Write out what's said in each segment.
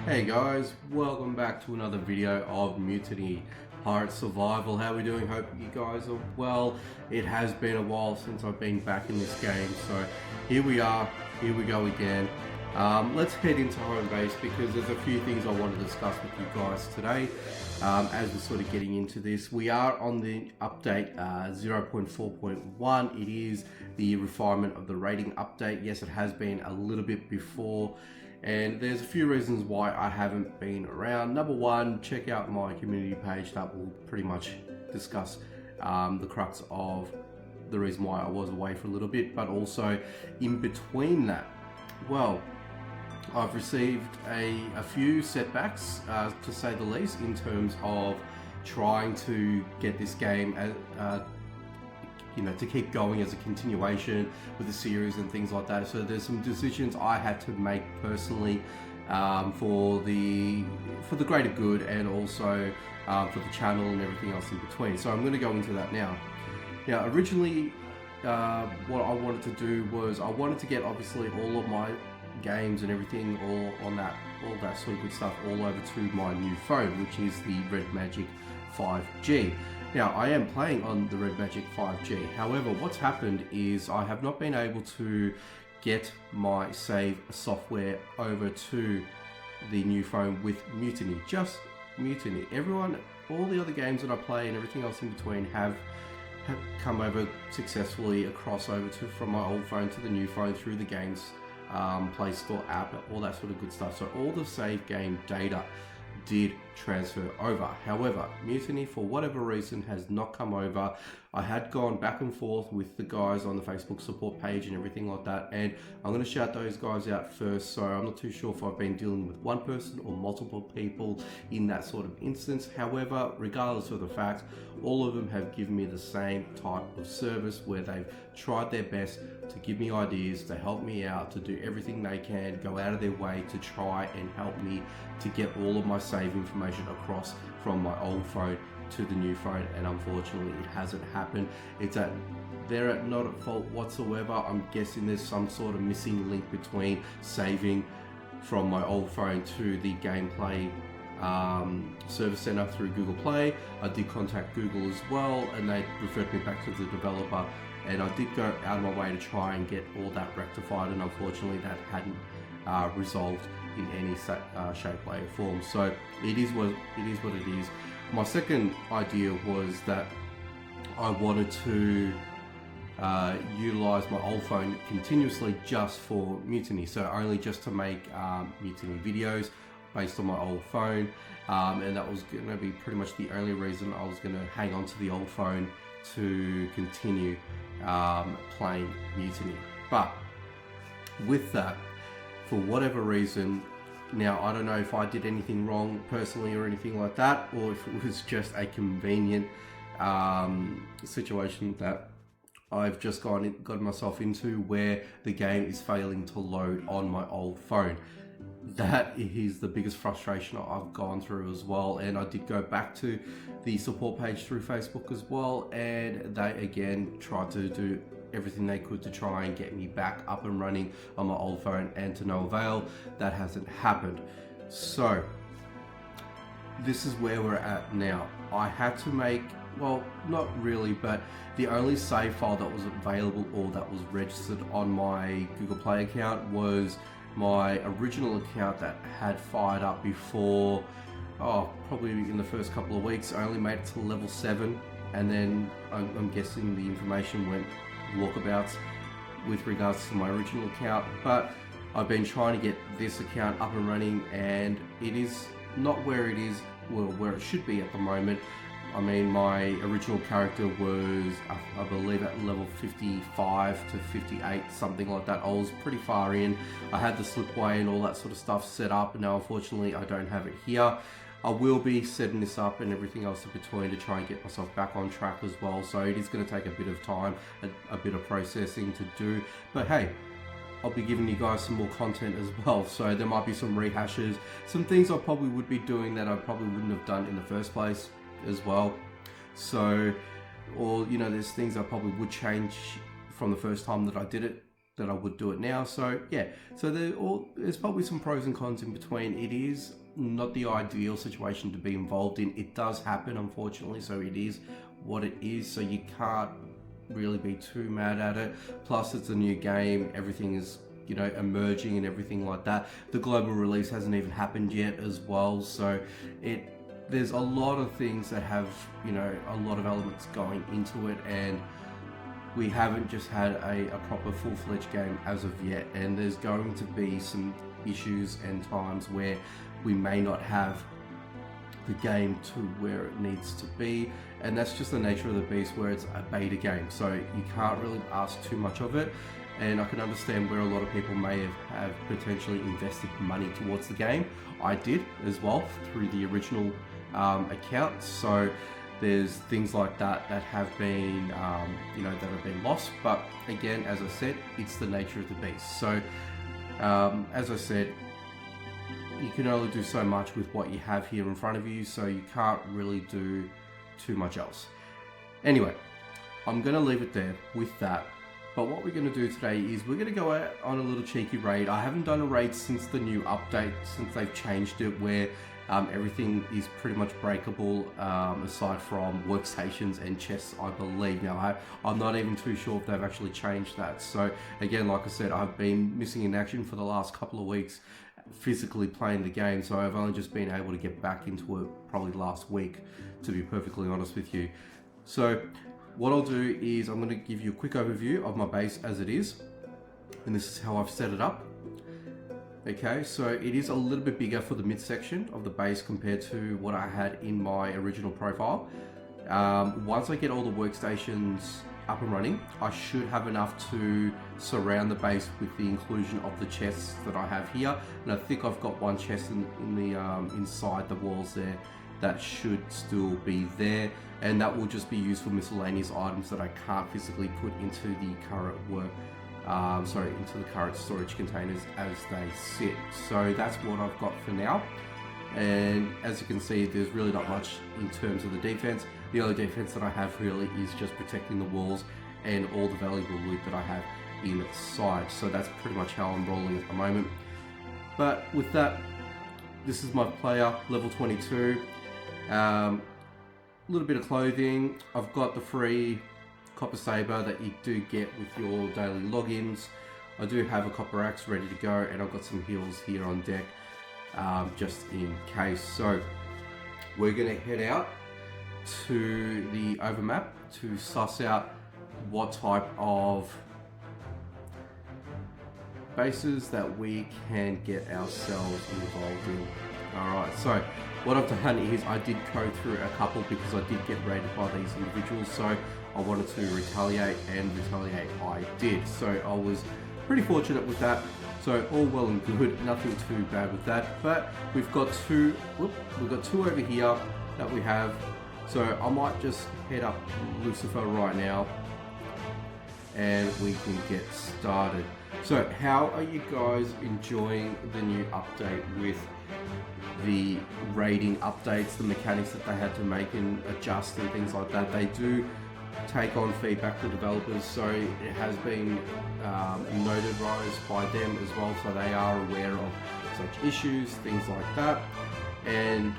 Hey guys, welcome back to another video of Mutiny Pirate Survival. How are we doing? Hope you guys are well. It has been a while since I've been back in this game, so here we are, here we go again. Let's head into home base because there's a few things I want to discuss with you guys today. As we're sort of getting into this, we are on the update 0.4.1. It is the refinement of the rating update. Yes, it has been a little bit before, and there's a few reasons why I haven't been around. Number one, check out my community page. That will pretty much discuss the crux of the reason why I was away for a little bit, but also in between that, well, I've received a few setbacks, to say the least, in terms of trying to get this game to keep going as a continuation with the series and things like that. So there's some decisions I had to make personally for the greater good, and also for the channel and everything else in between. So I'm going to go into that now. Now, originally, what I wanted to do was I wanted to get obviously all of my games and everything, all that sort of good stuff, all over to my new phone, which is the Red Magic 5G. Now, I am playing on the Red Magic 5G. However, what's happened is I have not been able to get my save software over to the new phone with Mutiny. Just Mutiny. All the other games that I play and everything else in between have come over successfully across over from my old phone to the new phone through the games Play Store app, all that sort of good stuff. So all the save game data did transfer over. However, Mutiny, for whatever reason, has not come over. I had gone back and forth with the guys on the Facebook support page and everything like that, and I'm going to shout those guys out first. So I'm not too sure if I've been dealing with one person or multiple people in that sort of instance. However, regardless of the fact, all of them have given me the same type of service where they've tried their best to give me ideas, to help me out, to do everything they can, go out of their way to try and help me to get all of my save information across from my old phone to the new phone. And unfortunately, it hasn't happened. They're not at fault whatsoever. I'm guessing there's some sort of missing link between saving from my old phone to the gameplay service center through Google Play. I did contact Google as well, and they referred me back to the developer, and I did go out of my way to try and get all that rectified, and unfortunately that hadn't resolved in any shape, way or form. So it is what it is. My second idea was that I wanted to utilize my old phone continuously just for Mutiny, so only just to make Mutiny videos based on my old phone, and that was going to be pretty much the only reason I was going to hang on to the old phone to continue playing Mutiny. But with that, for whatever reason, now I don't know if I did anything wrong personally or anything like that, or if it was just a convenient situation that I've just got myself into, where the game is failing to load on my old phone. That is the biggest frustration I've gone through as well, and I did go back to the support page through Facebook as well, and they again tried to do everything they could to try and get me back up and running on my old phone, and to no avail. That hasn't happened. So this is where we're at now. I had to make, well, not really, but the only save file that was available or that was registered on my Google Play account was my original account that had fired up before, probably in the first couple of weeks. I only made it to level 7, and then I'm guessing the information went walkabouts with regards to my original account. But I've been trying to get this account up and running, and it is not where it is, well, where it should be at the moment. I mean, my original character was, I believe, at level 55 to 58, something like that. I was pretty far in. I had the slipway and all that sort of stuff set up, and now unfortunately I don't have it here. I will be setting this up and everything else in between to try and get myself back on track as well. So it is going to take a bit of time, a bit of processing to do. But hey, I'll be giving you guys some more content as well. So there might be some rehashes, some things I probably would be doing that I probably wouldn't have done in the first place as well. So, or there's things I probably would change from the first time that I did it that I would do it now. So yeah, so there's probably some pros and cons in between. It is not the ideal situation to be involved in. It does happen, unfortunately, so it is what it is. So you can't really be too mad at it. Plus, it's a new game. Everything is, you know, emerging and everything like that. The global release hasn't even happened yet as well. So there's a lot of things that have, you know, a lot of elements going into it, and we haven't just had a proper full-fledged game as of yet, and there's going to be some issues and times where we may not have the game to where it needs to be, and that's just the nature of the beast where it's a beta game, so you can't really ask too much of it. And I can understand where a lot of people may have potentially invested money towards the game. I did as well through the original account, so there's things like that have been, you know, that have been lost. But again, as I said, it's the nature of the beast. So, as I said, you can only do so much with what you have here in front of you, so you can't really do too much else. Anyway, I'm going to leave it there with that. But what we're going to do today is we're going to go out on a little cheeky raid. I haven't done a raid since the new update, since they've changed it, where everything is pretty much breakable, aside from workstations and chests, I believe. Now, I'm not even too sure if they've actually changed that. So again, like I said, I've been missing in action for the last couple of weeks, physically playing the game. So I've only just been able to get back into it probably last week, to be perfectly honest with you. So what I'll do is I'm going to give you a quick overview of my base as it is. And this is how I've set it up. Okay, so it is a little bit bigger for the midsection of the base compared to what I had in my original profile. Once I get all the workstations up and running, I should have enough to surround the base with the inclusion of the chests that I have here. And I think I've got one chest in the inside the walls there that should still be there, and that will just be used for miscellaneous items that I can't physically put into the current into the current storage containers as they sit. So that's what I've got for now. And as you can see, there's really not much in terms of the defense. The only defense that I have really is just protecting the walls and all the valuable loot that I have inside. So that's pretty much how I'm rolling at the moment. But with that, this is my player, level 22. A little bit of clothing. I've got the free copper saber that you do get with your daily logins. I do have a copper axe ready to go, and I've got some heals here on deck, just in case. So we're going to head out to the overmap to suss out what type of bases that we can get ourselves involved in. Alright, so what I've done is I did go through a couple because I did get raided by these individuals, so I wanted to retaliate, and retaliate I did. So I was pretty fortunate with that. So all well and good, nothing too bad with that. But we've got two over here that we have. So I might just head up Lucifer right now, and we can get started. So how are you guys enjoying the new update with the raiding updates, the mechanics that they had to make and adjust and things like that? They do take on feedback from developers, so it has been notarized by them as well, so they are aware of such issues, things like that. And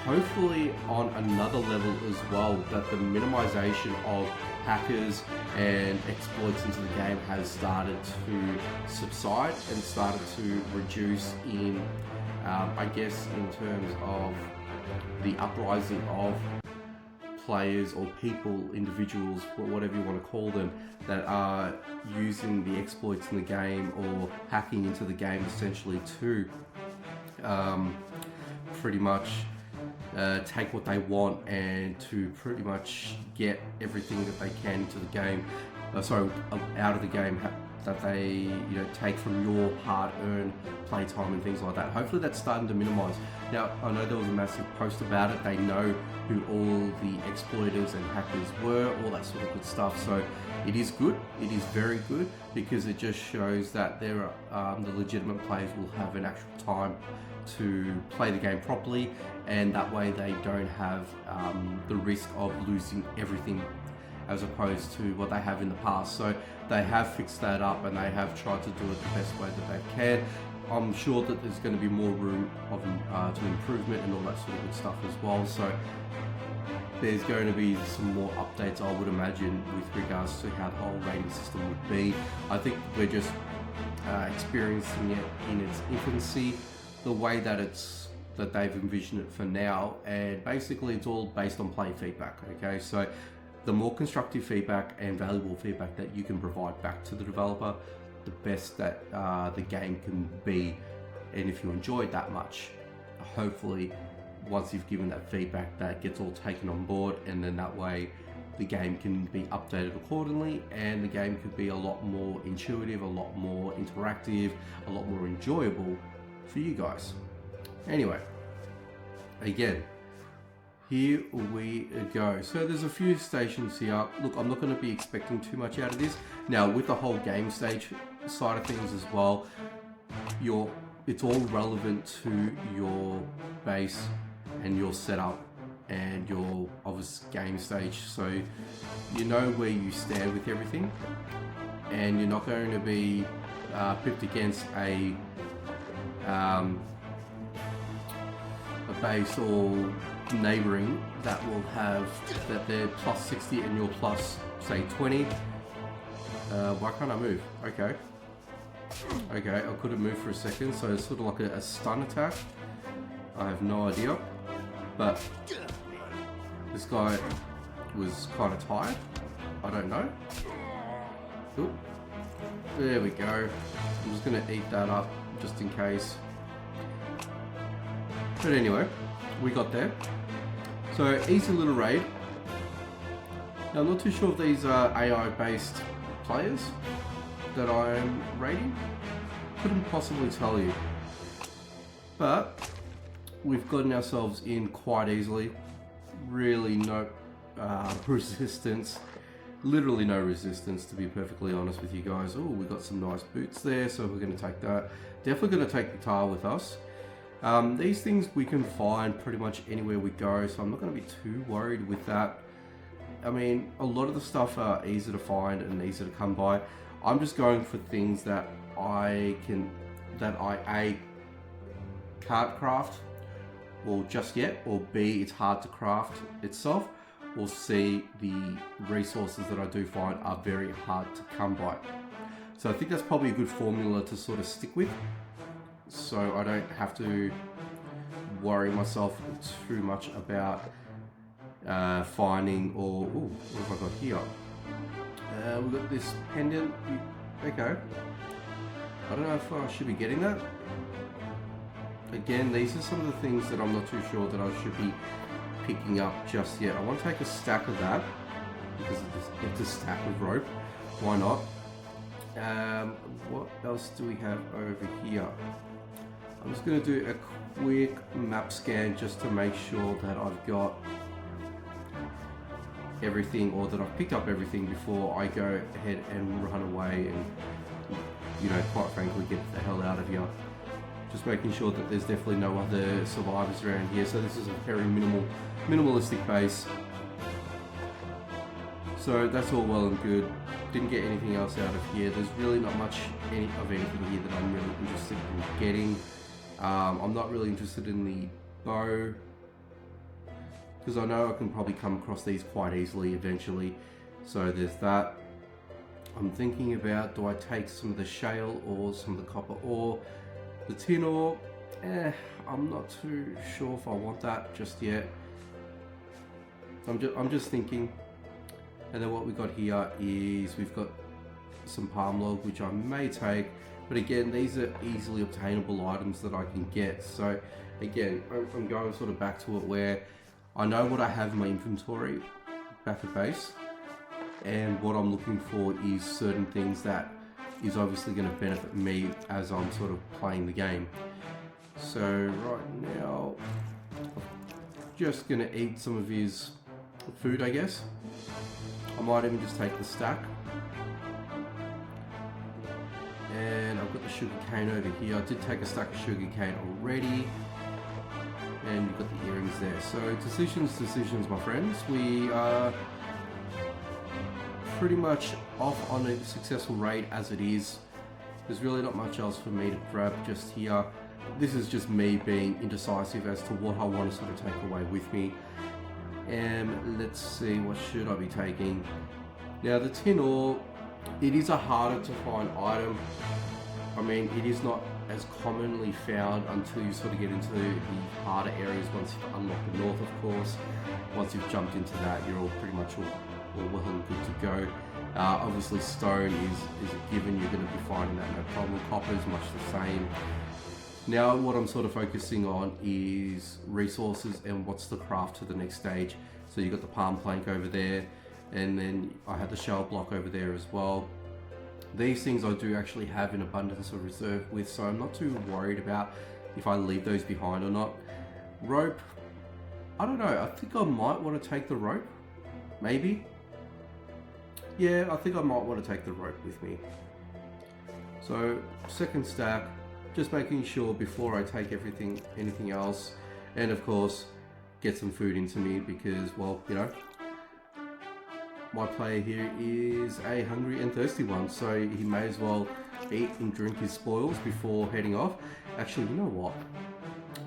hopefully on another level as well, that the minimization of hackers and exploits into the game has started to subside and started to reduce in, I guess, in terms of the uprising of players or people, individuals, or whatever you want to call them, that are using the exploits in the game or hacking into the game essentially to pretty much take what they want and to pretty much get everything that they can into the game, out of the game, that they take from your hard-earned playtime and things like that. Hopefully that's starting to minimize. Now, I know there was a massive post about it. They know who all the exploiters and hackers were, all that sort of good stuff. So it is good. It is very good, because it just shows that there are the legitimate players will have an actual time to play the game properly, and that way they don't have the risk of losing everything as opposed to what they have in the past. So they have fixed that up and they have tried to do it the best way that they can. I'm sure that there's going to be more room to improvement and all that sort of good stuff as well. So there's going to be some more updates, I would imagine, with regards to how the whole rating system would be. I think we're just experiencing it in its infancy, the way that they've envisioned it for now, and basically it's all based on player feedback. Okay, so the more constructive feedback and valuable feedback that you can provide back to the developer, the best that the game can be. And if you enjoy it that much, hopefully once you've given that feedback, that gets all taken on board, and then that way the game can be updated accordingly, and the game could be a lot more intuitive, a lot more interactive, a lot more enjoyable for you guys. Anyway, again, here we go. So there's a few stations here. Look, I'm not going to be expecting too much out of this. Now, with the whole game stage side of things as well, it's all relevant to your base and your setup and your obvious game stage, so you know where you stand with everything, and you're not going to be pipped against a base or neighboring that will have that they're plus 60 and you're plus say 20. Why can't I move? Okay, I couldn't move for a second, so it's sort of like a stun attack. I have no idea, but this guy was kind of tired. I don't know. Ooh. There we go. I'm just going to eat that up just in case. But anyway, we got there. So easy little raid. Now I'm not too sure if these are AI based players that I'm raiding. Couldn't possibly tell you. But we've gotten ourselves in quite easily. Really no resistance. Literally no resistance, to be perfectly honest with you guys. Oh, we got some nice boots there, so we're going to take that. Definitely going to take the guitar with us. These things we can find pretty much anywhere we go, so I'm not going to be too worried with that. I mean, a lot of the stuff are easy to find and easy to come by. I'm just going for things that I A, can't craft, or just yet, or B, it's hard to craft itself, or C, the resources that I do find are very hard to come by. So I think that's probably a good formula to sort of stick with, so I don't have to worry myself too much about finding, or ooh, what have I got here? We've got this pendant. Okay, I don't know if I should be getting that. Again, these are some of the things that I'm not too sure that I should be picking up just yet. I want to take a stack of that because it's a stack of rope. Why not? What else do we have over here? I'm just going to do a quick map scan just to make sure that I've got everything, or that I've picked up everything before I go ahead and run away and, you know, quite frankly, get the hell out of here. Just making sure that there's definitely no other survivors around here. So this is a very minimalistic base. So that's all well and good. Didn't get anything else out of here. There's really not much of anything here that I'm really interested in getting. I'm not really interested in the bow, because I know I can probably come across these quite easily eventually. So there's that. I'm thinking about, do I take some of the shale or some of the copper ore? The tin ore, I'm not too sure if I want that just yet. I'm just thinking. And then what we've got here is we've got some palm log, which I may take. But again, these are easily obtainable items that I can get. So again, I'm going sort of back to it where I know what I have in my inventory back at base. And what I'm looking for is certain things that is obviously going to benefit me as I'm sort of playing the game. So right now, I'm just going to eat some of his food, I guess. I might even just take the stack. And I've got the sugar cane over here. I did take a stack of sugar cane already. And you've got the earrings there. So decisions, my friends. We are pretty much off on a successful raid as it is. There's really not much else for me to grab just here. This is just me being indecisive as to what I want to sort of take away with me. And let's see, what should I be taking? Now the tin ore, it is a harder to find item. I mean, it is not as commonly found until you sort of get into the harder areas once you've unlocked the north, of course. Once you've jumped into that, you're all pretty much all well and good to go. Obviously stone is a given, you're going to be finding that no problem. Copper is much the same. Now what I'm sort of focusing on is resources and what's the craft to the next stage. So you've got the palm plank over there, and then I had the shell block over there as well. These things I do actually have in abundance of reserve with, so I'm not too worried about if I leave those behind or not. Rope, I don't know, I think I might want to take the rope, maybe. Yeah, I think I might want to take the rope with me. So, second stack, just making sure before I take anything else, and of course, get some food into me because, well, you know, my player here is a hungry and thirsty one, so he may as well eat and drink his spoils before heading off. Actually, you know what?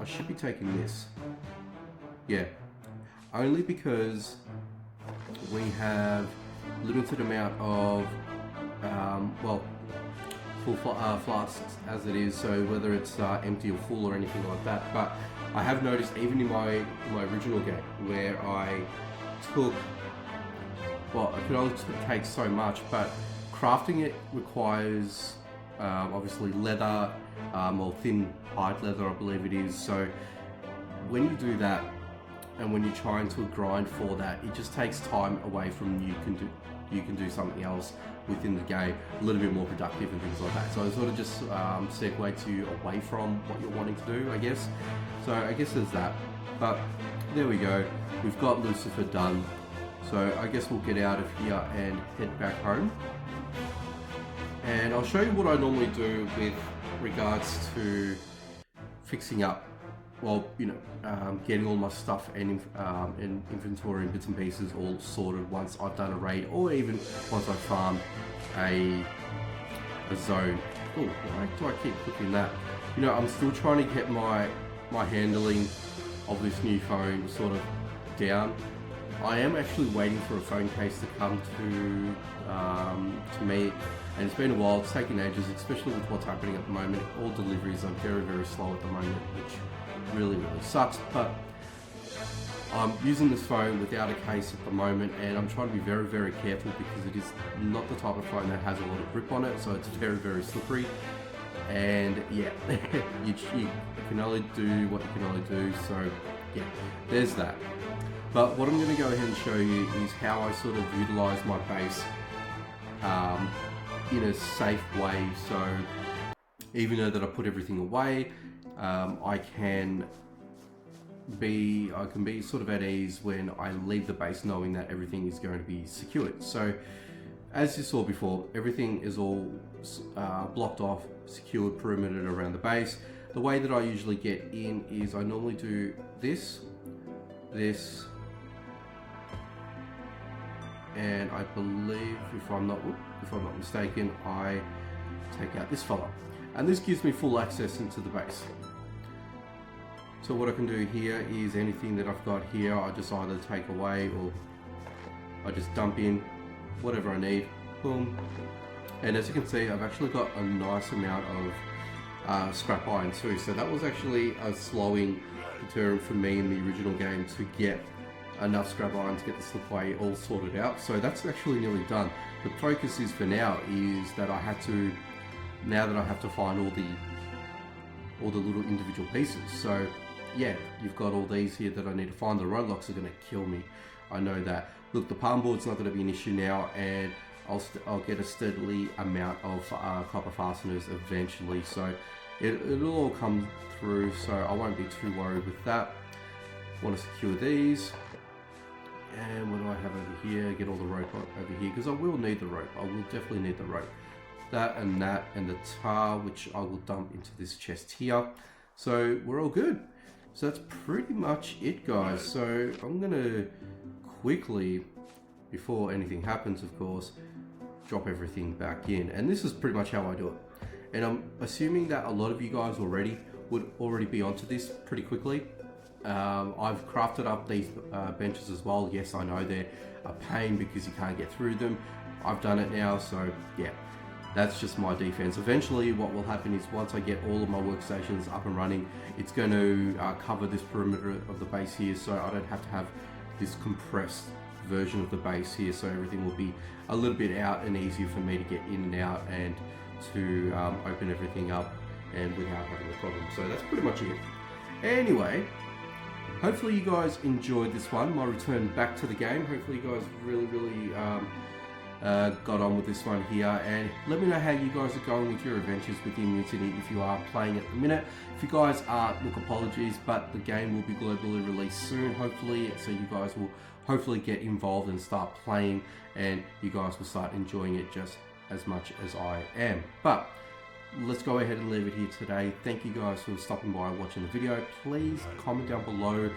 I should be taking this. Yeah, only because we have limited amount of, well, full flasks as it is, so whether it's empty or full or anything like that. But I have noticed even in my original game where I took, well, I could only take so much, but crafting it requires obviously leather, or thin hide leather I believe it is. So when you do that and when you're trying to grind for that, it just takes time away from you can do something else within the game, a little bit more productive and things like that. So I sort of just segue you away from what you're wanting to do, I guess. So I guess there's that. But there we go. We've got Lucifer done. So I guess we'll get out of here and head back home. And I'll show you what I normally do with regards to fixing up, well, you know, getting all my stuff and inventory and bits and pieces all sorted once I've done a raid, or even once I've farmed a zone. Oh, why do I keep clicking that? You know, I'm still trying to get my handling of this new phone sort of down. I am actually waiting for a phone case to come to me, and it's been a while. It's taken ages, especially with what's happening at the moment. All deliveries are very, very slow at the moment, which really, really sucks. But I'm using this phone without a case at the moment, and I'm trying to be very, very careful because it is not the type of phone that has a lot of grip on it, so it's very, very slippery. And yeah, you can only do what you can only do. So yeah, there's that. But what I'm going to go ahead and show you is how I sort of utilize my base in a safe way. So even though that I put everything away, I can be sort of at ease when I leave the base, knowing that everything is going to be secured. So as you saw before, everything is all blocked off, secured, perimetered around the base. The way that I usually get in is I normally do this, and I believe, if I'm not mistaken, I take out this fella, and this gives me full access into the base. So what I can do here is anything that I've got here, I just either take away or I just dump in whatever I need. Boom. And as you can see, I've actually got a nice amount of scrap iron too. So that was actually a slowing deterrent for me in the original game to get enough scrap iron to get the slipway all sorted out. So that's actually nearly done. The focus is for now is that I have to find all the little individual pieces. So yeah, you've got all these here that I need to find. The roadblocks are going to kill me, I know that. Look, the palm board's not going to be an issue now, and I'll get a steadily amount of copper fasteners eventually. So it'll all come through, so I won't be too worried with that. Want to secure these. And what do I have over here? Get all the rope over here, because I will need the rope. I will definitely need the rope. That and the tar, which I will dump into this chest here. So we're all good. So that's pretty much it, guys. So I'm gonna quickly, before anything happens, of course, drop everything back in. And this is pretty much how I do it. And I'm assuming that a lot of you guys would already be onto this pretty quickly. I've crafted up these benches as well. Yes, I know they're a pain because you can't get through them. I've done it now, so yeah, that's just my defense. Eventually what will happen is once I get all of my workstations up and running, it's going to cover this perimeter of the base here, so I don't have to have this compressed version of the base here, so everything will be a little bit out and easier for me to get in and out and to open everything up and without having a problem. So that's pretty much it. Anyway, hopefully you guys enjoyed this one, my return back to the game. Hopefully you guys really got on with this one here, and let me know how you guys are going with your adventures within Mutiny if you are playing at the minute. If you guys aren't, look, apologies, but the game will be globally released soon, hopefully, so you guys will hopefully get involved and start playing, and you guys will start enjoying it just as much as I am. But let's go ahead and leave it here today. Thank you guys for stopping by and watching the video. Please comment down below,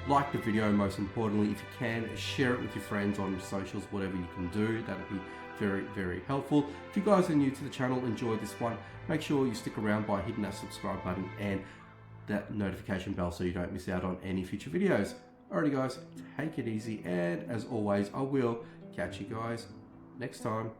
like the video, most importantly. If you can, share it with your friends on your socials, whatever you can do, that'll be very helpful. If you guys are new to the channel, enjoy this one, make sure you stick around by hitting that subscribe button and that notification bell so you don't miss out on any future videos. Alrighty guys, take it easy, and as always, I will catch you guys next time.